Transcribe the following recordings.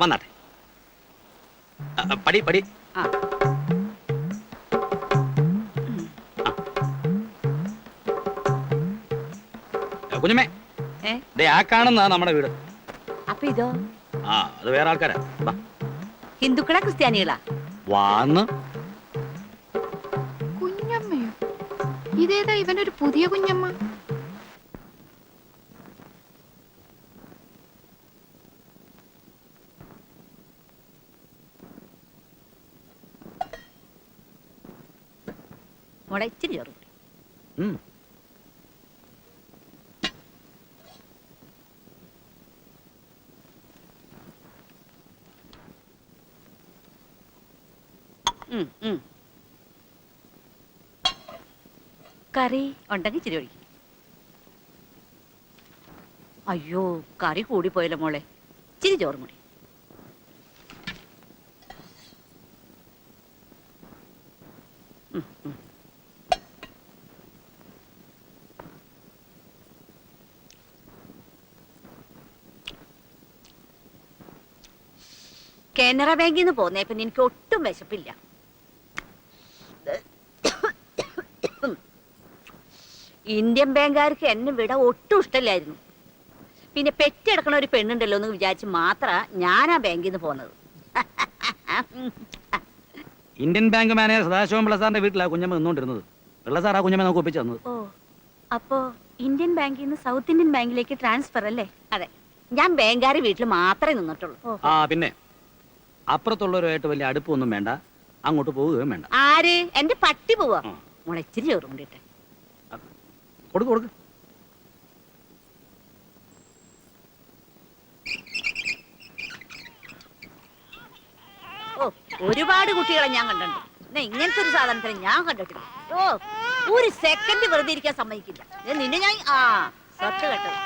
വന്നാട്ടെ. പടി പടി. കുഞ്ഞമ്മേ, ആ കാണുന്ന നമ്മുടെ വീട്. അപ്പൊ ഇതോ? ആ, അത് വേറെ ആൾക്കാരാ. ഹിന്ദുക്കളാ ക്രിസ്ത്യാനികളാ? വാന്ന്. കുഞ്ഞമ്മയോ? ഇതേതാ ഇവനൊരു പുതിയ കുഞ്ഞമ്മ? മോളെ ഇച്ചിരി ചോറ് കൂടി. കറി ഉണ്ടെങ്കിൽ ഇച്ചിരി ഒഴിക്കും. അയ്യോ, കറി കൂടിപ്പോയല്ലോ മോളെ. ഇച്ചിരി ചോറും കൂടി. കാനറ ബാങ്കിൽ നിന്ന് പോന്നേപ്പൊ എനിക്ക് ഒട്ടും വിശപ്പില്ല. ഇന്ത്യൻ ബാങ്കുകാർക്ക് എന്നെ വിട ഒട്ടും ഇഷ്ടമില്ലായിരുന്നു. പിന്നെ പെറ്റെടുക്കണ ഒരു പെണ്ണുണ്ടല്ലോ എന്ന് വിചാരിച്ച് മാത്ര ഞാൻ ആ ബാങ്കിൽ നിന്ന് പോന്നത്. Indian bank manager Sadasivam Pillai സാറിന്റെ വീട്ടിലാണ് കുഞ്ഞമ്മ നിന്നോണ്ടിരുന്നത്. പിള്ള സാർ ആ കുഞ്ഞമ്മ നമുക്ക് ഒപ്പിച്ചു തന്നത്. ഓ, അപ്പോ ഇന്ത്യൻ ബാങ്കിൽ നിന്ന് സൗത്ത് ഇന്ത്യൻ ബാങ്കിലേക്ക് ട്രാൻസ്ഫർ അല്ലേ? അതെ, ഞാൻ ബാങ്കുകാരുടെ വീട്ടിൽ മാത്രമേ നിന്നിട്ടുള്ളൂ. ആ, പിന്നെ അപ്പുറത്തുള്ളവരുമായിട്ട് വലിയ അടുപ്പൊന്നും വേണ്ട, അങ്ങോട്ട് പോവുകയും വേണ്ട. ആര്? എന്റെ പട്ടി പോവാ. മോളെ ഇച്ചിരി ചോറും കൊണ്ടിട്ടെ. കൊടുക്ക് കൊടുക്ക്. ഓ, ഒരുപാട് കുട്ടികളെ ഞാൻ കണ്ടിട്ടുണ്ട്. പിന്നെ ഇങ്ങനത്തെ ഒരു സാധനത്തിന് ഞാൻ കണ്ടിട്ടില്ല. ഓ, ഒരു സെക്കൻഡ് വെറുതെ ഇരിക്കാൻ സമ്മതിക്കില്ല. നിന്നെ ഞാൻ സ്വത്ത് കേട്ടത്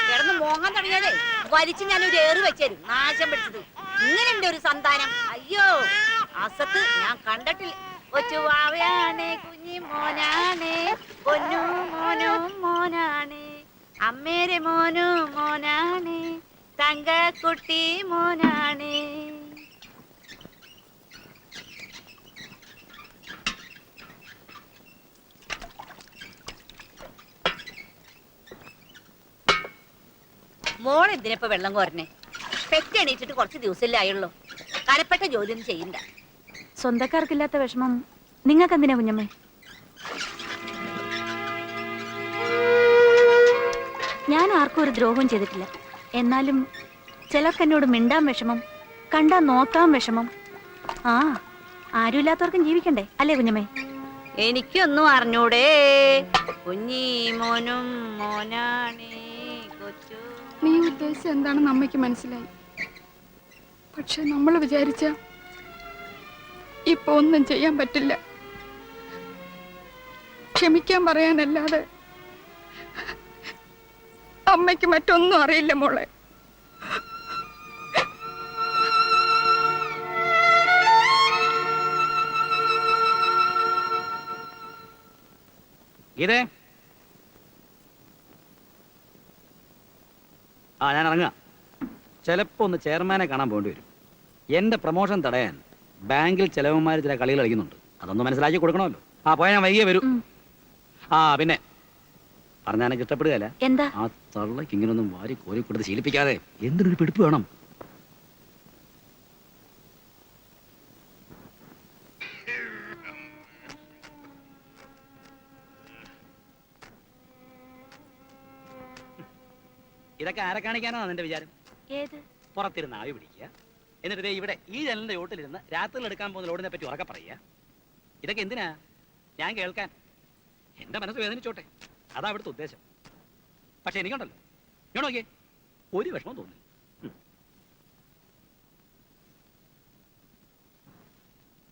കിടന്ന് മോങ്ങാൻ തുടങ്ങിയാലേ വലിച്ച് ഞാനൊരു ഏറ് വെച്ചേരും. നാശം പിടിച്ചത്. ഇങ്ങനെ ഒരു സന്താനം. അയ്യോ, അസത്ത് ഞാൻ കണ്ടിട്ടില്ല. ഒച്ചുവാവയാണേ, കുഞ്ഞി മോനാണേ, പൊന്നു മോനും മോനാണേ, അമ്മേരെ മോനും മോനാണേ, തങ്കക്കുട്ടി മോനാണേ. മോൾ എന്തിനപ്പോ വെള്ളം കോരണേ? പെറ്റെണീറ്റിട്ട് കുറച്ച് ദിവസമല്ലേ ആയുള്ളൂ. കനപ്പെട്ട ജോലിയൊന്നും ചെയ്യണ്ട. സ്വന്തക്കാർക്കില്ലാത്ത വിഷമം നിങ്ങൾക്ക് എന്തിനാ കുഞ്ഞമ്മേ? ഞാൻ ആർക്കും ഒരു ദ്രോഹവും ചെയ്തിട്ടില്ല. എന്നാലും ചിലർക്ക് എന്നോട് മിണ്ടാൻ വിഷമം, കണ്ടാ നോക്കാൻ വിഷമം. ആരുമില്ലാത്തവർക്കും ജീവിക്കണ്ടേ അല്ലേ കുഞ്ഞമ്മേ? എനിക്കൊന്നും അറിഞ്ഞൂടേ. കുഞ്ഞി മോനും മോനാണേ, കൊച്ചു. നീ ഉദ്ദേശിച്ച എന്താണെന്ന് അമ്മയ്ക്ക് മനസ്സിലായി. പക്ഷെ നമ്മൾ വിചാരിച്ച ഇപ്പൊ ഒന്നും ചെയ്യാൻ പറ്റില്ല. ക്ഷമിക്കാൻ പറയാനല്ലാതെ അമ്മയ്ക്ക് മറ്റൊന്നും അറിയില്ല മോളെ. ഇതേ ഞാൻ ഇറങ്ങാം. ചിലപ്പോ ഒന്ന് ചെയർമാനെ കാണാൻ പോകേണ്ടി വരും. എന്റെ പ്രൊമോഷൻ തടയാൻ ബാങ്കിൽ ചിലവന്മാർ ചില കളികൾ കളിക്കുന്നുണ്ട്. അതൊന്ന് മനസ്സിലാക്കി കൊടുക്കണമല്ലോ. പോയാൽ ഞാൻ വൈകിയേ വരൂ. പിന്നെ പറഞ്ഞാൽ എനിക്ക് ഇഷ്ടപ്പെടുകയല്ല. എന്താ? ആ തള്ളക്ക് ഇങ്ങനൊന്നും വാരി കോരി കൊടുത്ത് ശീലിപ്പിക്കാതെ എന്തിനൊരു പിടിപ്പ് വേണം. ഇതൊക്കെ ആരെ കാണിക്കാനാണ് നിന്റെ വിചാരം? ഏത്? പുറത്തിരുന്ന് ആവി പിടിക്കുക, എന്നിട്ട് ഇവിടെ ഈ ജനലിന്റെ ചോട്ടിലിരുന്ന് രാത്രിയിൽ എടുക്കാൻ പോകുന്ന ലോഡിനെ പറ്റി ഉറക്കെ പറയുക. ഇതൊക്കെ എന്തിനാ? ഞാൻ കേൾക്കാൻ. എന്റെ മനസ്സ് വേദനിച്ചോട്ടെ, അതാ അവിടുത്തെ ഉദ്ദേശം. പക്ഷെ എനിക്കുണ്ടല്ലോ, ഞാൻ നോക്കിയേ, ഒരു വിഷമം തോന്നി.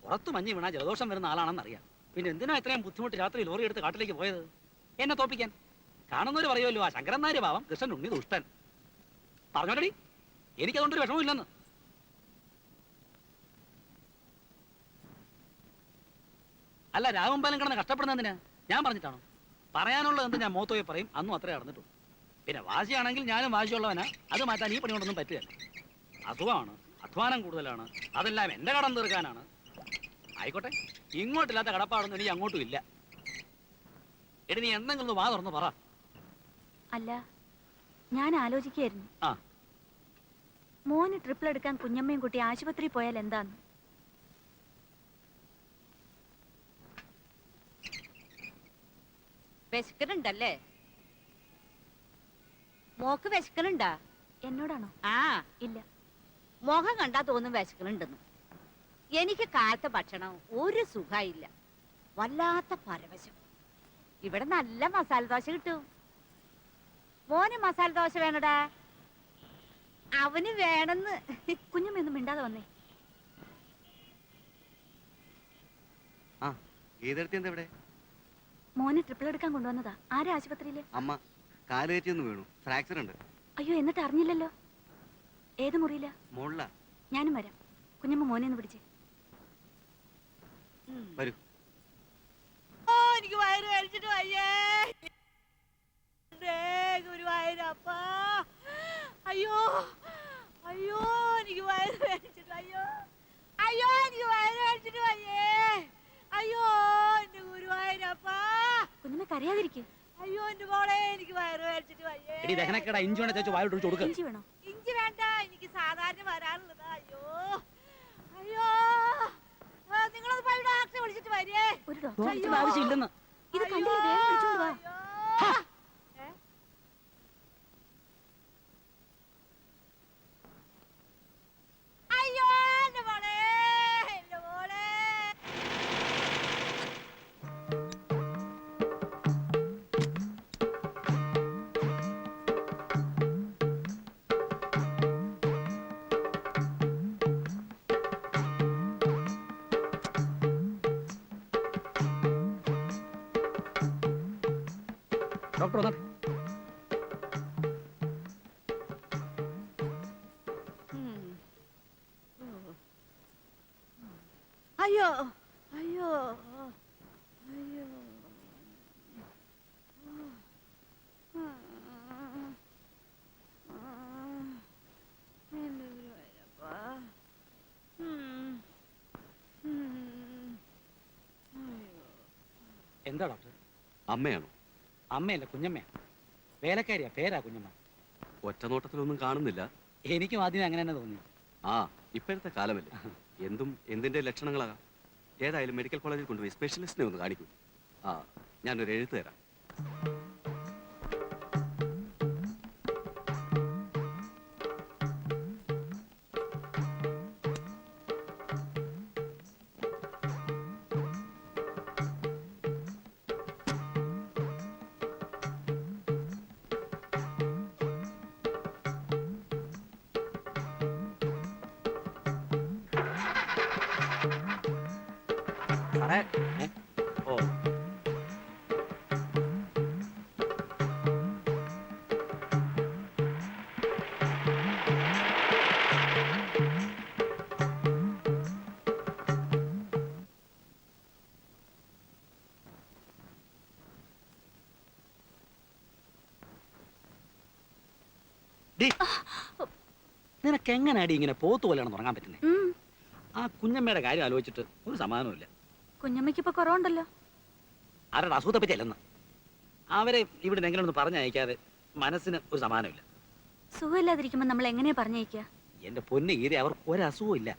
പുറത്ത് മഞ്ഞ് വീണാ ജലദോഷം വരുന്ന ആളാണെന്നറിയാം. പിന്നെ എന്തിനാ ഇത്രയും ബുദ്ധിമുട്ട് രാത്രി ലോറി എടുത്ത് കാട്ടിലേക്ക് പോയത്? എന്നെ തോപ്പിക്കാൻ. കാണുന്നവര് പറയുമല്ലോ, ആ ശങ്കരൻ നായർ പാവം, കൃഷ്ണൻ ഉണ്ണി ദുഷ്ടൻ. പറഞ്ഞോലടി, എനിക്കതുകൊണ്ടൊരു വിഷമവും ഇല്ലെന്ന്. അല്ല, രാമമ്പാലം കിടന്ന് കഷ്ടപ്പെടുന്നതിനാ ഞാൻ പറഞ്ഞിട്ടാണോ? പറയാനുള്ളത് എന്ത് ഞാൻ മോത്തോയെ പറയും. അന്നും അത്രേ നടന്നിട്ടുള്ളൂ. പിന്നെ വാശിയാണെങ്കിൽ ഞാനും വാശിയുള്ളവനാ. അത് മാറ്റാൻ ഈ പണി കൊണ്ടൊന്നും പറ്റുകയല്ല. അസുഖമാണ്, അധ്വാനം കൂടുതലാണ്, അതെല്ലാം എന്റെ കടം തീർക്കാനാണ്. ആയിക്കോട്ടെ, ഇങ്ങോട്ടില്ലാത്ത കടപ്പാടൊന്നും എനിക്ക് അങ്ങോട്ടും ഇല്ല. എടി നീ എന്തെങ്കിലും ഒന്ന് വാ തുറന്ന് പറ. അല്ല, ഞാൻ ആലോചിക്കായിരുന്നു ആ മോന് ട്രിപ്പിൾ എടുക്കാൻ കുഞ്ഞമ്മയും കുട്ടി ആശുപത്രി പോയാൽ എന്താന്ന്. വിശക്കണുണ്ടല്ലേ? മോക്ക് വിശക്കണുണ്ടാ? എന്നോടാണോ? ആ, ഇല്ല. മുഖം കണ്ടാ തോന്നും വിശക്കണുണ്ടെന്ന്. എനിക്ക് കാലത്തെ ഭക്ഷണം ഒരു സുഖമില്ല, വല്ലാത്ത പരവശം. ഇവിടെ നല്ല മസാല ദോശ കിട്ടും. മോന് മസാല ദോശ വേണടാ. അവന് വേണമെന്ന്. കുഞ്ഞമ്മയൊന്നും മിണ്ടാതെ വന്നേ. ആ ഗീതടുത്തി എന്താ ഇവിടെ? മോന് ട്രിപ്പിൾ എടുക്കാൻ കൊണ്ടുവന്നതാ. ആരാ ആശുപത്രിയില്? അമ്മ കാല് തെറ്റിയൊന്ന് വീണു, ഫ്രാക്ചർ ഉണ്ട്. അയ്യോ, എന്നിട്ട് അറിഞ്ഞില്ലല്ലോ. ഏത് മുറിയില്ല? മോളില. ഞാനും വരാം. കുഞ്ഞമ്മ മോനെ ഒന്ന് പിടിച്ചേ. വരൂ. ഓ, എനിക്ക് വയറ് കഴിച്ചിട്ട് വയ്യേ. ഗുരുവായൂരപ്പ, അയ്യോ അയ്യോ, എനിക്ക് വയറ് കഴിച്ചിട്ട് അയ്യോ അയ്യോ, എനിക്ക് വയറ് കഴിച്ചിട്ട് വയ്യേ. അയ്യോ എന്റെ ഗുരുവായൂരപ്പ. കുഞ്ഞമ്മ കരയാതിരിക്കേ. അയ്യോ എന്റെ മോളെ, എനിക്ക് വയറ് കഴിച്ചിട്ട് വയ്യേ. എടി ദഹനക്കേടാ, ഇഞ്ചി വേണ ചേച്ചി വായോട്ട് ഒഴിച്ച് കൊടുക്ക്. ഇഞ്ചി വേണോ? ഇഞ്ചി വേണ്ട, എനിക്ക് സാധാരണ വരാനുള്ളതാ. അയ്യോ അയ്യോ, നിങ്ങളത് പോയി ഡോക്ടറെ വിളിച്ചിട്ട് വരിയേ. ഒരു ഡോക്ടർ ഇതിന്റെ ആവശ്യമില്ലെന്ന്. ഇത് കണ്ടില്ലേ? വേഗം വിളിച്ചോണ്ട് വാ. അയ്യോ എന്റെ മോളെ, എന്റെ മോളെ. ഡോക്ടർ വന്നാട്ടെ. അയ്യോ അയ്യോ അയ്യോ, എന്താ ഡോക്ടർ? അമ്മയാണോ? അമ്മയല്ല, കുഞ്ഞമ്മയാ. വേലക്കാരിയാ, പേരാ കുഞ്ഞമ്മ. ഒറ്റ നോട്ടത്തിലൊന്നും കാണുന്നില്ല. എനിക്കും ആദ്യം അങ്ങനെ തന്നെ തോന്നി. ആ ഇപ്പോഴത്തെ കാലമല്ലേ, എന്തും എന്തിന്റെ ലക്ഷണങ്ങളാകാം. ഏതായാലും മെഡിക്കൽ കോളേജിൽ കൊണ്ടുപോയി സ്പെഷ്യലിസ്റ്റിനെ ഒന്ന് കാണിക്കൂ. ആ ഞാനൊരു എഴുത്ത് തരാം. സാറേ, ഓ നിനക്ക് എങ്ങനെയാടി ഇങ്ങനെ പോത്തു പോലെയാണ് തുടങ്ങാൻ പറ്റുന്നത്? ആ കുഞ്ഞമ്മയുടെ കാര്യം ആലോചിച്ചിട്ട് ഒരു സമാധാനമില്ല. കുഞ്ഞമ്മയ്ക്ക് ഇപ്പൊ കുറവുണ്ടല്ലോ. ആരുടെ അസുഖത്തെ പറ്റി അല്ലെന്ന്. അവരെ ഇവിടെ എങ്ങനെ ഒന്ന് പറഞ്ഞയക്കാതെ മനസ്സിന് ഒരു സമാധാനമില്ല. സുഖമില്ലാതിരിക്കുമ്പോ നമ്മൾ എങ്ങനെയാ പറഞ്ഞയക്കുക? എന്റെ പൊന്ന് ഈരെ, അവർക്ക് ഒരസുഖവും ഇല്ല.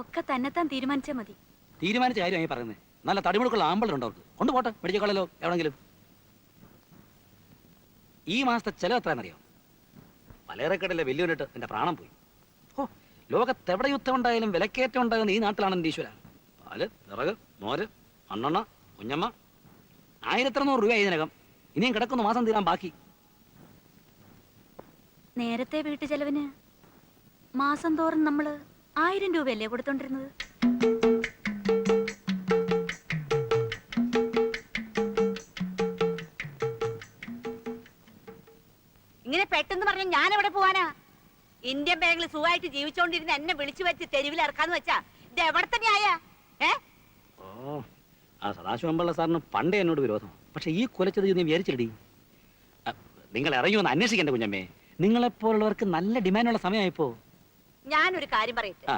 ഒക്കെ തന്നെത്താൻ തീരുമാനിച്ചാ മതി. തീരുമാനിച്ച കാര്യമായി പറയുന്നത്. നല്ല തടിമുടുക്കുള്ള ആമ്പളുണ്ട് അവർക്ക്. കൊണ്ടുപോട്ടെ മെഡിക്കൽ കോളേജിലോ എവിടെങ്കിലും. ഈ മാസത്തെ ചെലവ് എത്രയാണെന്നറിയോ? പലചരക്കടയിലെ വലിയൊരിട്ട് എന്റെ പ്രാണം പോയി. ഓ, ലോകത്തെവിടെ യുദ്ധം ഉണ്ടായാലും വിലക്കയറ്റം ഉണ്ടാകുന്ന ഈ നാട്ടിലാണ് എൻ്റെ ഈശ്വര. പാല്, വിറക്, മോര്, മണ്ണെണ്ണ, കുഞ്ഞമ്മ. 1200 രൂപ ഇതിനകം. ഇനിയും കിടക്കുന്നു മാസം തീരാൻ ബാക്കി. നേരത്തെ വീട്ടു ചെലവിന് മാസം തോറും നമ്മള് 1000 രൂപയല്ലേ കൊടുത്തോണ്ടിരുന്നത്? ഇങ്ങനെ പെട്ടെന്ന് പറഞ്ഞ ഞാൻ എവിടെ പോവാനാ? ഇന്ത്യൻ ബാങ്കിൽ സുഖമായിട്ട് ജീവിച്ചോണ്ടിരുന്ന എന്നെ വിളിച്ചു വെച്ച് തെരുവിൽ ഇറക്കാന്ന് വെച്ചാ ഇത് എവിടത്തെ ന്യായ? ഓ, ആ സദാശിവമ്പിള്ള സാറിന് പണ്ടേ എന്നോട് വിരോധം. പക്ഷെ ഈ കുലച്ചത് നീ വിചാരിച്ചില്ലടി. നിങ്ങൾ ഇറങ്ങി വന്ന് അന്വേഷിക്കണ്ട കുഞ്ഞമ്മേ. നിങ്ങളെപ്പോലുള്ളവർക്ക് നല്ല ഡിമാൻഡുള്ള സമയമായിപ്പോ. ഞാനൊരു കാര്യം പറയട്ടെ. ആ.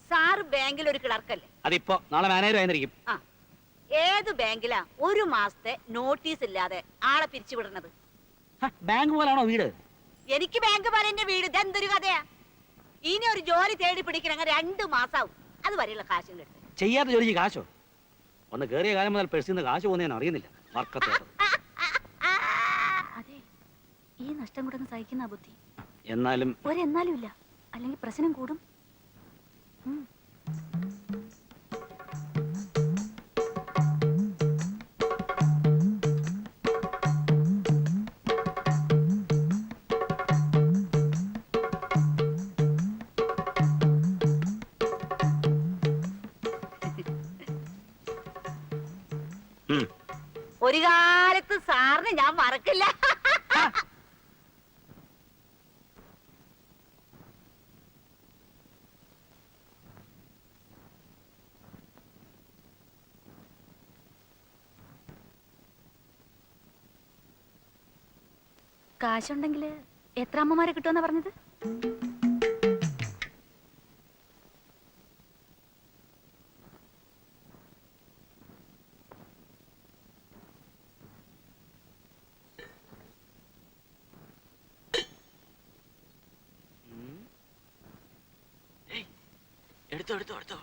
സാറ് ബാങ്കിൽ ഒരു ക്ലർക്കല്ലേ? അതിപ്പോ നാളെ മാനേജർ ആയിരിക്കും. ആ. ഏത് ബാങ്കിലാ ഒരു മാസത്തെ നോട്ടീസ് ഇല്ലാതെ ആളെ പിരിച്ചുവിടുന്നത്? ബാങ്ക് പോലാണോ വീട്? എനിക്ക് ബാങ്ക് പോലെ എന്റെ വീട്. ഇതെന്തൊരു കഥയാ? ഇനി ഒരു ജോലി തേടി പിടിക്കണമെങ്കിൽ 2 മാസാവും. അത് വരെയുള്ള കാശിന്റെ അടുത്ത്. ചെയ്യാത്ത ജോലിക്ക് കാശോ? ഒന്ന് കേറിയ കാലം മുതൽ പേഴ്സിന്ന് കാശ് പോകുന്നതെന്ന് അറിയുന്നില്ല. അതെ, ഈ നഷ്ടം കൂടെ ഒന്ന് സഹിക്കുന്ന ബുദ്ധി. എന്നാലും ഒരെന്നാലും ഇല്ല, അല്ലെങ്കിൽ പ്രശ്നം കൂടും. ഒരു കാലത്ത് സാറിന് ഞാൻ മറക്കില്ല. കാശുണ്ടെങ്കിൽ എത്ര അമ്മമാരെ കിട്ടുമെന്നാ പറഞ്ഞത്? എടുത്തോ എടുത്തോ എടുത്തോ.